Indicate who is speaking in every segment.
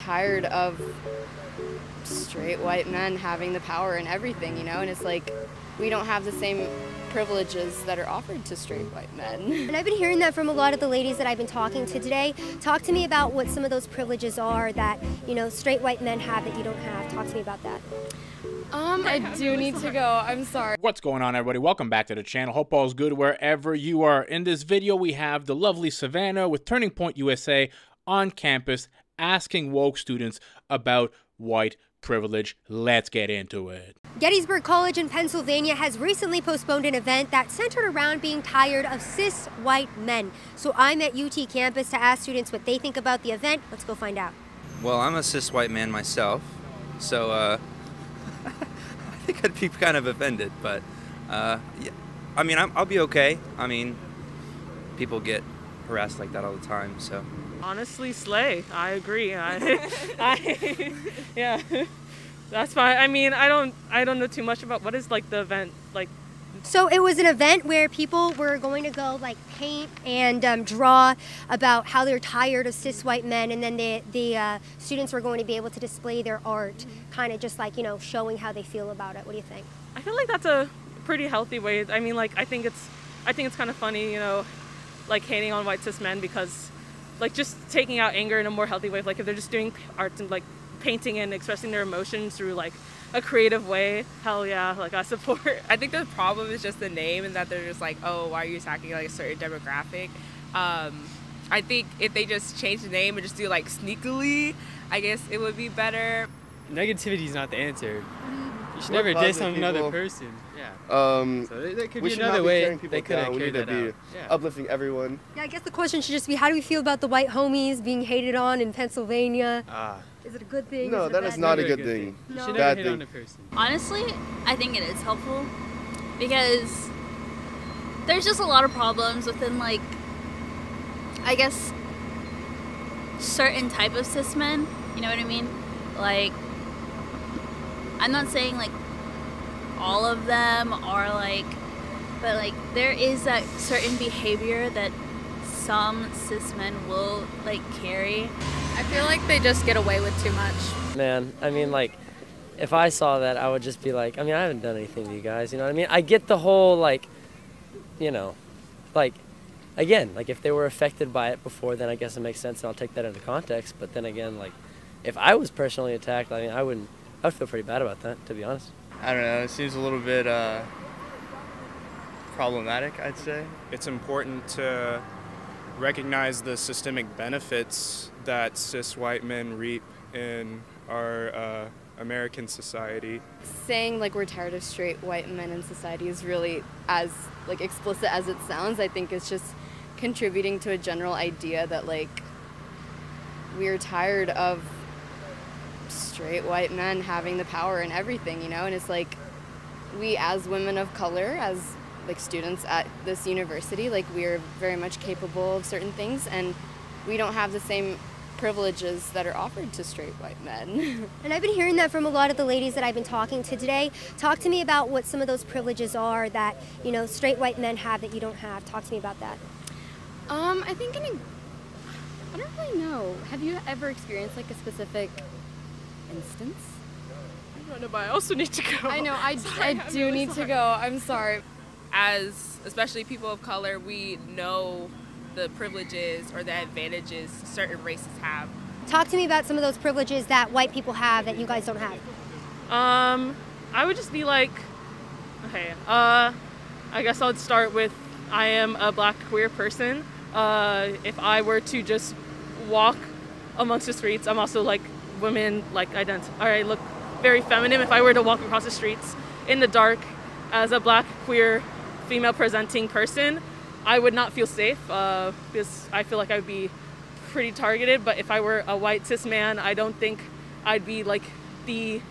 Speaker 1: Tired of straight white men having the power and everything, you know, and it's like we don't have the same privileges that are offered to straight white men.
Speaker 2: And I've been hearing that from a lot of the ladies that I've been talking to today. Talk to me about what some of those privileges are that, you know, straight white men have that you don't have. Talk to me about that.
Speaker 1: I do need to go. I'm sorry.
Speaker 3: What's going on, everybody? Welcome back to the channel. Hope all's good wherever you are. In this video, we have the lovely Savannah with Turning Point USA on campus asking woke students about white privilege. Let's get into it.
Speaker 2: Gettysburg College in Pennsylvania has recently postponed an event that centered around being tired of cis white men. So I'm at UT campus to ask students what they think about the event. Let's go find out.
Speaker 4: Well, I'm a cis white man myself, so I think I'd be kind of offended, but yeah. I mean, I'll be okay. I mean, people get harassed like that all the time, so.
Speaker 5: Honestly, slay. I agree. Yeah, that's fine. I mean, I don't know too much about what is like the event like.
Speaker 2: So it was an event where people were going to go like paint and draw about how they're tired of cis white men, and then the students were going to be able to display their art, kind of just like, you know, showing how they feel about it. What do you think?
Speaker 5: I feel like that's a pretty healthy way. I mean, like I think it's kind of funny, you know, like hating on white cis men because, like, just taking out anger in a more healthy way. Like if they're just doing art and like painting and expressing their emotions through like a creative way, hell yeah, like I support.
Speaker 6: I think the problem is just the name and that they're just like, oh, why are you attacking like a certain demographic? I think if they just change the name and just do like sneakily, I guess it would be better.
Speaker 7: Negativity is not the answer. You should never diss on another person. Yeah. So there could be another way they could have carried that out. Yeah.
Speaker 8: Uplifting everyone.
Speaker 2: Yeah, I guess the question should just be, how do we feel about the white homies being hated on in Pennsylvania? Is it a good thing?
Speaker 8: No, that is not a good thing.
Speaker 7: You should never hit on a person.
Speaker 9: Honestly, I think it is helpful because there's just a lot of problems within, like, I guess, certain type of cis men. You know what I mean? Like, I'm not saying like all of them are like, but like there is that certain behavior that some cis men will like carry.
Speaker 10: I feel like they just get away with too much.
Speaker 11: Man, I mean, like, if I saw that, I would just be like, I mean, I haven't done anything to you guys, you know what I mean? I get the whole, like, you know, like, again, like, if they were affected by it before, then I guess it makes sense, and I'll take that into context. But then again, like, if I was personally attacked, I mean, I would feel pretty bad about that, to be honest.
Speaker 12: I don't know, it seems a little bit problematic, I'd say.
Speaker 13: It's important to recognize the systemic benefits that cis white men reap in our American society.
Speaker 1: Saying like we're tired of straight white men in society is really as like explicit as it sounds. I think it's just contributing to a general idea that like we're tired of straight white men having the power and everything, you know, and it's like we as women of color, as like students at this university, like we're very much capable of certain things, and we don't have the same privileges that are offered to straight white men.
Speaker 2: And I've been hearing that from a lot of the ladies that I've been talking to today. Talk to me about what some of those privileges are that, you know, straight white men have that you don't have. Talk to me about that.
Speaker 1: I think I don't really know. Have you ever experienced like a specific instance?
Speaker 5: I don't know, but I also need to go.
Speaker 1: I know, I do need to go. I'm sorry.
Speaker 6: As especially people of color, we know the privileges or the advantages certain races have.
Speaker 2: Talk to me about some of those privileges that white people have that you guys don't have.
Speaker 5: I would just be like, okay, I guess I'll start with, I am a black queer person. If I were to just walk amongst the streets, I'm also like women, like I look very feminine. If I were to walk across the streets in the dark as a black queer female presenting person, I would not feel safe because I feel like I would be pretty targeted. But if I were a white cis man, I don't think I'd be like the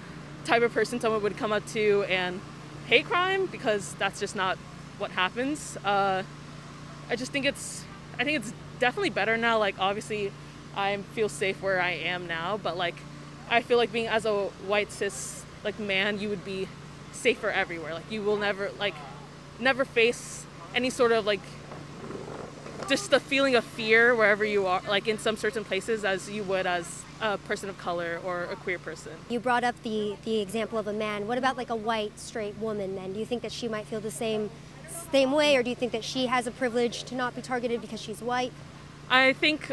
Speaker 5: type of person someone would come up to and hate crime, because that's just not what happens. I think it's definitely better now. Like obviously I feel safe where I am now, but like I feel like being as a white cis like man, you would be safer everywhere. Like you will never face any sort of like just the feeling of fear wherever you are, like in some certain places, as you would as a person of color or a queer person.
Speaker 2: You brought up the example of a man. What about like a white straight woman then? Do you think that she might feel the same way, or do you think that she has a privilege to not be targeted because she's white?
Speaker 5: I think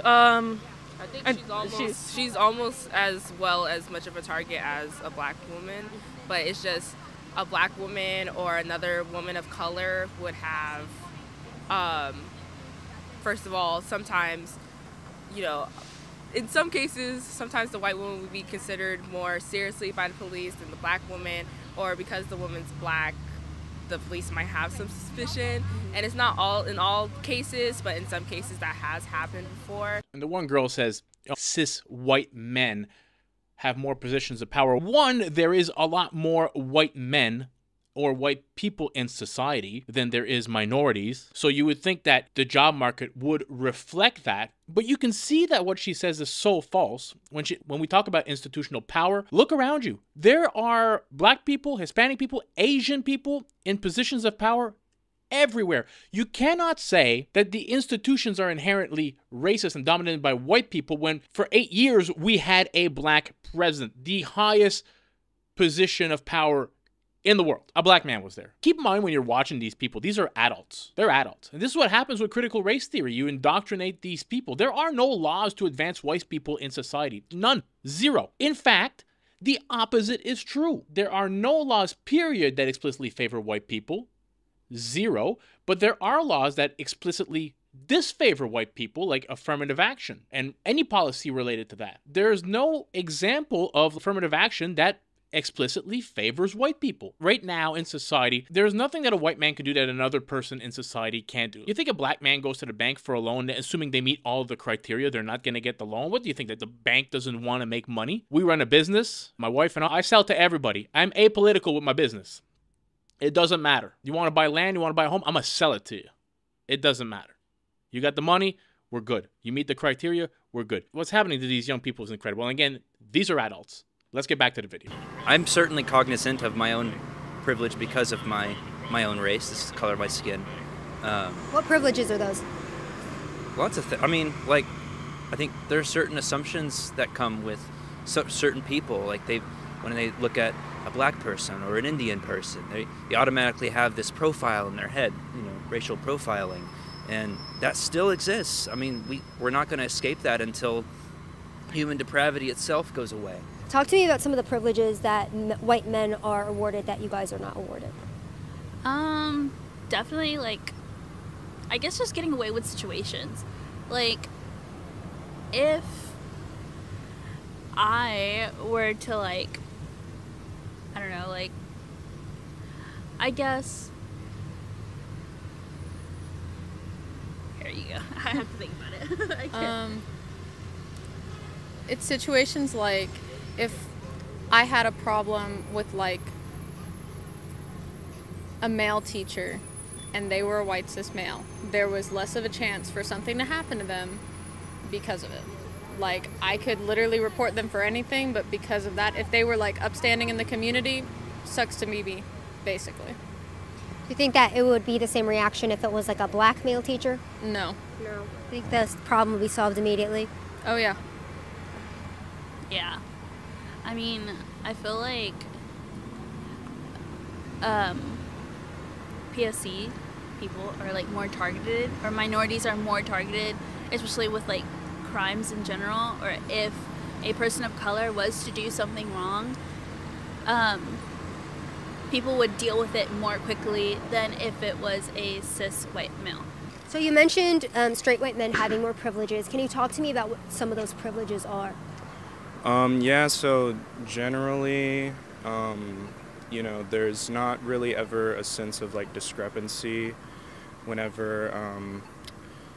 Speaker 6: she's almost as well as much of a target as a black woman, but it's just a black woman or another woman of color would have, first of all, sometimes, you know, in some cases, sometimes the white woman would be considered more seriously by the police than the black woman, or because the woman's black, the police might have some suspicion. And it's not all in all cases, but in some cases that has happened before.
Speaker 3: And the one girl says, cis white men have more positions of power. One, there is a lot more white men or white people in society than there is minorities. So you would think that the job market would reflect that. But you can see that what she says is so false. When we talk about institutional power, look around you. There are black people, Hispanic people, Asian people in positions of power everywhere. You cannot say that the institutions are inherently racist and dominated by white people when for 8 years we had a black president, the highest position of power in the world. A black man was there. Keep in mind when you're watching these people, these are adults. They're adults. And this is what happens with critical race theory. You indoctrinate these people. There are no laws to advance white people in society. None. Zero. In fact, the opposite is true. There are no laws, period, that explicitly favor white people. Zero. But there are laws that explicitly disfavor white people, like affirmative action and any policy related to that. There's no example of affirmative action that explicitly favors white people. Right now in society, there's nothing that a white man can do that another person in society can't do. You think a black man goes to the bank for a loan, assuming they meet all of the criteria, they're not going to get the loan? What do you think, that the bank doesn't want to make money? We run a business, my wife and I sell to everybody. I'm apolitical with my business. It doesn't matter. You want to buy land, you want to buy a home, I'm going to sell it to you. It doesn't matter. You got the money, we're good. You meet the criteria, we're good. What's happening to these young people is incredible. And again, these are adults. Let's get back to the video.
Speaker 4: I'm certainly cognizant of my own privilege because of my own race, this is the color of my skin.
Speaker 2: What privileges are those?
Speaker 4: Lots of things. I mean, like, I think there are certain assumptions that come with certain people. Like, when they look at a black person or an Indian person, they automatically have this profile in their head, you know, racial profiling. And that still exists. I mean, we're not going to escape that until human depravity itself goes away.
Speaker 2: Talk to me about some of the privileges that white men are awarded that you guys are not awarded.
Speaker 9: Definitely, like, I guess just getting away with situations. Like, if I were to, like, I don't know, like, I guess, here you go. I have to think about it. I can't.
Speaker 10: It's situations like, if I had a problem with, like, a male teacher and they were a white cis male, there was less of a chance for something to happen to them because of it. Like, I could literally report them for anything, but because of that, if they were, like, upstanding in the community, sucks to me, basically.
Speaker 2: Do you think that it would be the same reaction if it was, like, a black male teacher?
Speaker 10: No.
Speaker 2: No. I think this problem would be solved immediately.
Speaker 10: Oh, yeah.
Speaker 9: Yeah. I mean, I feel like POC people are, like, more targeted, or minorities are more targeted, especially with, like, crimes in general, or if a person of color was to do something wrong, people would deal with it more quickly than if it was a cis white male.
Speaker 2: So you mentioned straight white men having more privileges. Can you talk to me about what some of those privileges are?
Speaker 13: Yeah, so generally, you know, there's not really ever a sense of, like, discrepancy whenever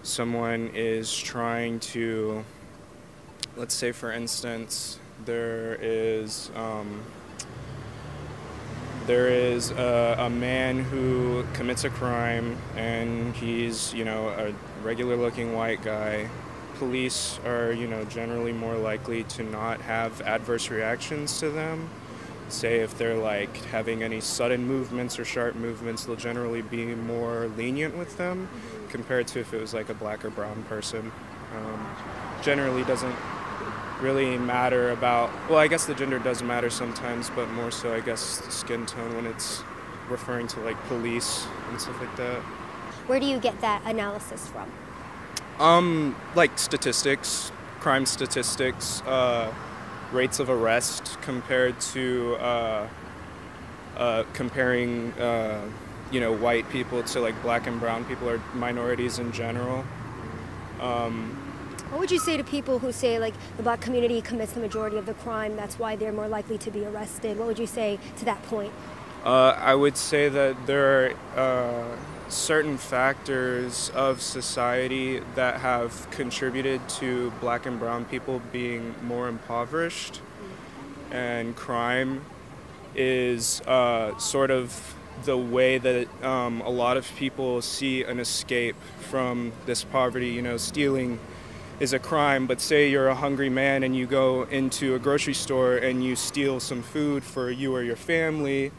Speaker 13: someone is trying to, let's say, for instance, there is a man who commits a crime and he's, you know, a regular-looking white guy. Police are, you know, generally more likely to not have adverse reactions to them. Say if they're, like, having any sudden movements or sharp movements, they'll generally be more lenient with them compared to if it was, like, a black or brown person. Generally doesn't really matter about, well, I guess the gender does matter sometimes, but more so I guess skin tone when it's referring to like police and stuff like that.
Speaker 2: Where do you get that analysis from?
Speaker 13: Like statistics, crime statistics, rates of arrest compared to comparing you know, white people to like black and brown people or minorities in general.
Speaker 2: What would you say to people who say like the black community commits the majority of the crime, that's why they're more likely to be arrested? What would you say to that point?
Speaker 13: I would say that there are certain factors of society that have contributed to black and brown people being more impoverished, and crime is sort of the way that a lot of people see an escape from this poverty. You know, stealing is a crime, but say you're a hungry man and you go into a grocery store and you steal some food for you or your family.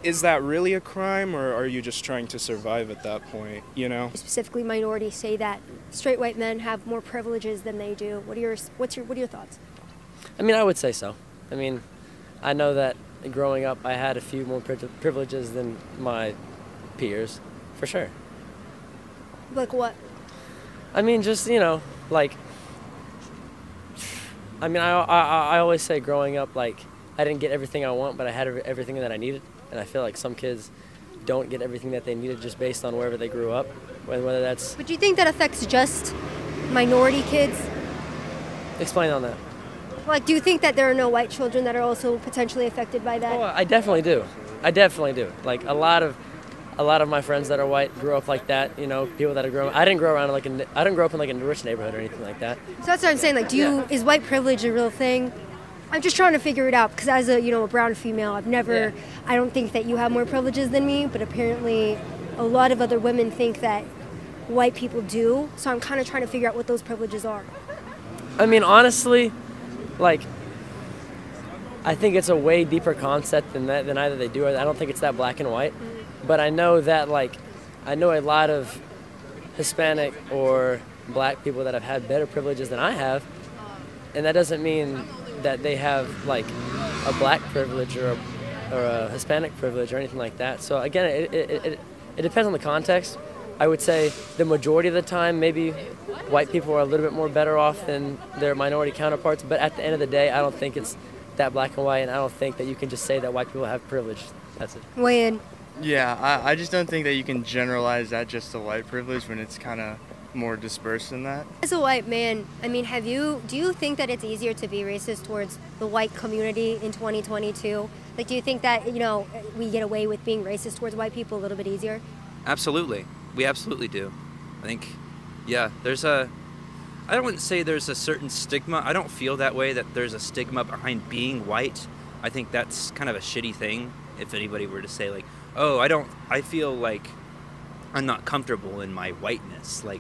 Speaker 13: Is that really a crime, or are you just trying to survive at that point, you know?
Speaker 2: Specifically, minorities say that straight white men have more privileges than they do. What are your thoughts?
Speaker 11: I mean, I would say so. I mean, I know that growing up, I had a few more privileges than my peers, for sure.
Speaker 2: Like what?
Speaker 11: I mean, just, you know, like, I mean, I always say growing up, like, I didn't get everything I want, but I had everything that I needed. And I feel like some kids don't get everything that they needed just based on wherever they grew up, whether that's...
Speaker 2: But do you think that affects just minority kids?
Speaker 11: Explain on that.
Speaker 2: Like, do you think that there are no white children that are also potentially affected by that?
Speaker 11: Oh, I definitely do. I definitely do. Like, a lot of my friends that are white grew up like that, you know, people that are growing... I didn't grow up in like a rich neighborhood or anything like that.
Speaker 2: So that's what I'm saying, like, is white privilege a real thing? I'm just trying to figure it out, because as a, you know, a brown female, I don't think that you have more privileges than me, but apparently a lot of other women think that white people do, so I'm kind of trying to figure out what those privileges are.
Speaker 11: I mean, honestly, like, I think it's a way deeper concept than either they do, or I don't think it's that black and white, but I know that, like, I know a lot of Hispanic or black people that have had better privileges than I have, and that doesn't mean that they have like a black privilege or a Hispanic privilege or anything like that. So again, it depends on the context. I would say the majority of the time, maybe white people are a little bit more better off than their minority counterparts, but at the end of the day, I don't think it's that black and white, and I don't think that you can just say that white people have privilege. That's it.
Speaker 2: Weigh in.
Speaker 12: Yeah, I just don't think that you can generalize that just to white privilege when it's kind of more dispersed than that.
Speaker 2: As a white man, I mean, do you think that it's easier to be racist towards the white community in 2022? Like, do you think that, you know, we get away with being racist towards white people a little bit easier?
Speaker 4: Absolutely. We absolutely do. I think, yeah, I wouldn't say there's a certain stigma. I don't feel that way, that there's a stigma behind being white. I think that's kind of a shitty thing if anybody were to say, like, oh, I feel like I'm not comfortable in my whiteness. Like,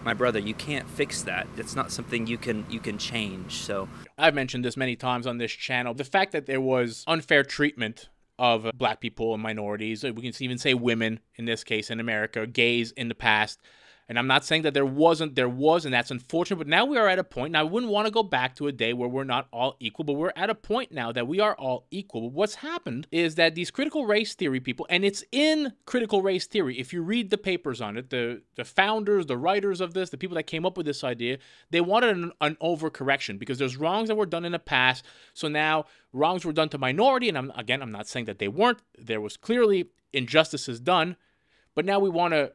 Speaker 4: my brother, you can't fix that. It's not something you can change. So
Speaker 3: I've mentioned this many times on this channel. The fact that there was unfair treatment of black people and minorities, we can even say women in this case in America, gays in the past. And I'm not saying that there was, and that's unfortunate, but now we are at a point, and I wouldn't want to go back to a day where we're not all equal, but we're at a point now that we are all equal. But what's happened is that these critical race theory people, and it's in critical race theory, if you read the papers on it, the founders, the writers of this, the people that came up with this idea, they wanted an overcorrection because there's wrongs that were done in the past, so now wrongs were done to minority, and I'm not saying that they weren't. There was clearly injustices done, but now we want to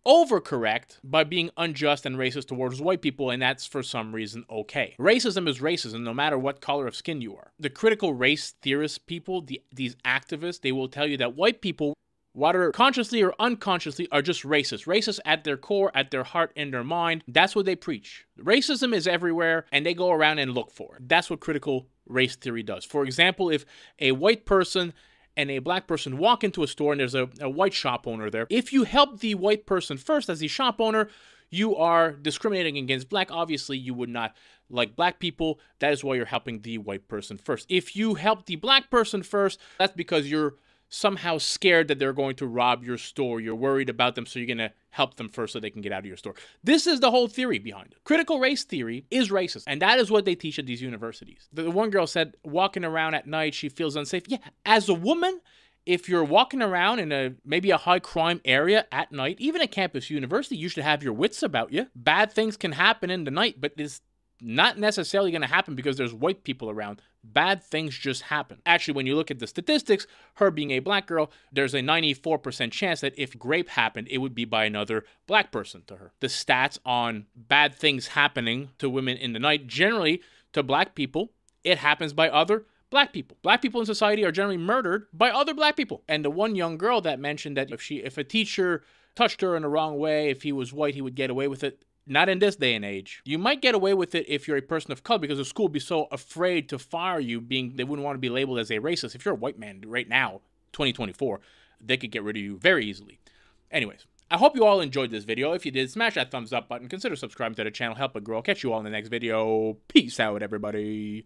Speaker 3: overcorrect by being unjust and racist towards white people, and that's for some reason okay. Racism is racism no matter what color of skin you are. The critical race theorist people, these activists, they will tell you that white people, whether consciously or unconsciously, are just racist. Racist at their core, at their heart, in their mind. That's what they preach. Racism is everywhere, and they go around and look for it. That's what critical race theory does. For example, if a white person and a black person walk into a store and there's a white shop owner there, if you help the white person first as the shop owner, you are discriminating against black. Obviously, you would not like black people. That is why you're helping the white person first. If you help the black person first, that's because you're somehow scared that they're going to rob your store. You're worried about them, so you're going to help them first so they can get out of your store. This is the whole theory behind it. Critical race theory is racist, and that is what they teach at these universities. The one girl said walking around at night, she feels unsafe. Yeah, as a woman, if you're walking around in maybe a high crime area at night, even at campus university, you should have your wits about you. Bad things can happen in the night, but it's not necessarily going to happen because there's white people around. Bad things just happen. Actually, when you look at the statistics, her being a black girl, there's a 94% chance that if rape happened, it would be by another black person to her. The stats on bad things happening to women in the night, generally to black people, it happens by other black people. Black people in society are generally murdered by other black people. And the one young girl that mentioned that if a teacher touched her in the wrong way, if he was white, he would get away with it. Not in this day and age. You might get away with it if you're a person of color because the school would be so afraid to fire you, they wouldn't want to be labeled as a racist. If you're a white man right now, 2024, they could get rid of you very easily. Anyways, I hope you all enjoyed this video. If you did, smash that thumbs up button. Consider subscribing to the channel. Help it grow. I'll catch you all in the next video. Peace out, everybody.